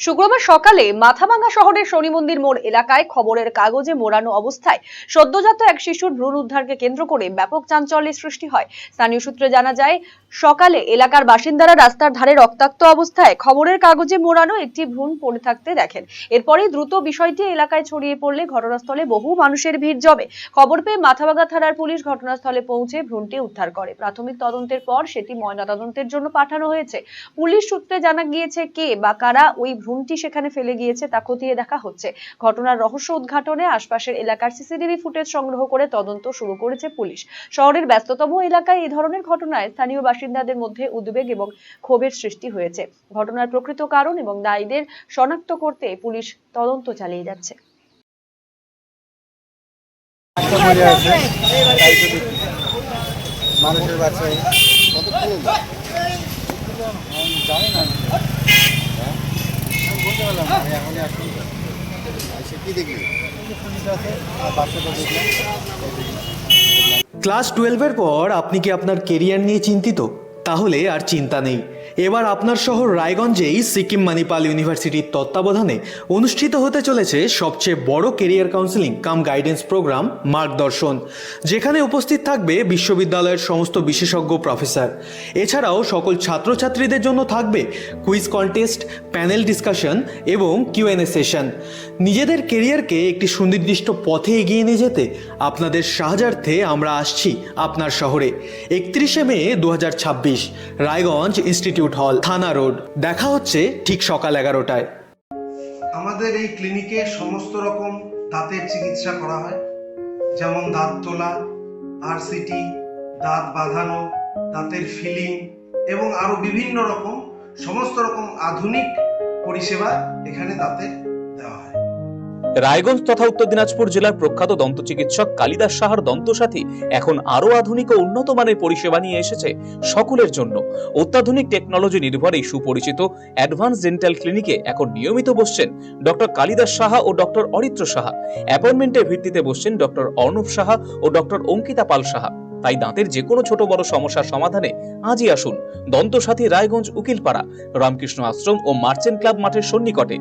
শুক্রবার সকালে মাথাভাঙ্গা শহরের শনি মন্দির মোড় এলাকায় খবরের কাগজে মোড়ানো অবস্থায় সদ্যজাত এক শিশুর ভ্রূণ উদ্ধারকে কেন্দ্র করে ব্যাপক চাঞ্চল্যের সৃষ্টি হয়। স্থানীয় সূত্রে জানা যায়, সকালে এলাকার বাসিন্দারা রাস্তার ধারে রক্তাক্ত অবস্থায় খবরের কাগজে মোড়ানো একটি ভ্রূণ পড়ে থাকতে দেখেন। এরপরেই দ্রুত বিষয়টি এলাকায় ছড়িয়ে পড়লে ঘটনাস্থলে বহু মানুষের ভিড় জমে। খবর পেয়ে মাথাভাঙ্গা থানার পুলিশ ঘটনাস্থলে পৌঁছে ভ্রূণটি উদ্ধার করে। প্রাথমিক তদন্তের পর সেটি ময়নাতদন্তের জন্য পাঠানো হয়েছে। পুলিশ সূত্রে জানা গিয়েছে, কে বা কারা ওই ভ্রূণটি সেখানে ফেলে গিয়েছে তা খতিয়ে দেখা হচ্ছে। ঘটনার রহস্য উদ্ঘাটনে আশপাশের এলাকার সিসিটিভি ফুটেজ সংগ্রহ করে তদন্ত শুরু করেছে পুলিশ। শহরের ব্যস্ততম এলাকায় এই ধরনের ঘটনায় স্থানীয় বাসিন্দাদের মধ্যে উদ্বেগ এবং ক্ষোভের সৃষ্টি হয়েছে। ঘটনার প্রকৃত কারণ এবং দায়ীদের শনাক্ত করতে পুলিশ তদন্ত চালিয়ে যাচ্ছে। মানুষের বাচ্চায় জানি না, বলতে পারলাম না, আমি এখনই আসলাম। সে কি দেখলি? বাচ্চাটা দেখলাম। ক্লাস 12-এর পর আপনি কি আপনার কেরিয়ার নিয়ে চিন্তিত? তাহলে আর চিন্তা নেই। এবার আপনার শহর রায়গঞ্জেই সিকিম মানিপাল ইউনিভার্সিটির তত্ত্বাবধানে অনুষ্ঠিত হতে চলেছে সবচেয়ে বড় কেরিয়ার কাউন্সেলিং কাম গাইডেন্স প্রোগ্রাম মার্গদর্শন, যেখানে উপস্থিত থাকবে বিশ্ববিদ্যালয়ের সমস্ত বিশেষজ্ঞ প্রফেসর। এছাড়াও সকল ছাত্রছাত্রীদের জন্য থাকবে কুইজ কন্টেস্ট, প্যানেল ডিসকাশন এবং কিউএনএ সেশন। নিজেদের কেরিয়ারকে একটি সুনির্দিষ্ট পথে এগিয়ে নিয়ে যেতে আপনাদের সাহায্যার্থে আমরা আসছি আপনার শহরে। 31শে মে 2026, রায়গঞ্জ ইনস্টিটিউট হল, থানা রোড। দেখা হচ্ছে ঠিক সকাল 11টায়। আমাদের এই ক্লিনিকে সমস্ত রকম দাঁতের চিকিৎসা করা হয়, যেমন দাঁত তোলা, আরসিটি, দাঁত বাঁধানো, দাঁতের ফিলিং এবং আরো বিভিন্ন রকম সমস্ত রকম আধুনিক পরিষেবা এখানে দাঁতের দেওয়া হয়। রায়গঞ্জ তথা উত্তর দিনাজপুর জেলার প্রখ্যাত দন্ত চিকিৎসক কালিদাস সাহার দন্তসাথী এখন আরো আধুনিক ও উন্নত মানের পরিষেবা নিয়ে এসেছে সকলের জন্য। অত্যাধুনিক টেকনোলজি নির্ভর এই সুপরিচিত অ্যাডভান্স ডেন্টাল ক্লিনিকে এখন নিয়মিত বসছেন ডক্টর কালিদাস সাহা ও ডক্টর অরিত্র সাহা। অ্যাপয়েন্টমেন্টের ভিত্তিতে বসছেন ডক্টর অর্ণব সাহা ও ডক্টর অঙ্কিতা পাল সাহা। তাই দাঁতের যে কোনো ছোট বড় সমস্যার সমাধানে আজই আসুন দন্তসাথী, রায়গঞ্জ উকিলপাড়া, রামকৃষ্ণ আশ্রম ও মার্চেন্ট ক্লাব মাঠের সন্নিকটে।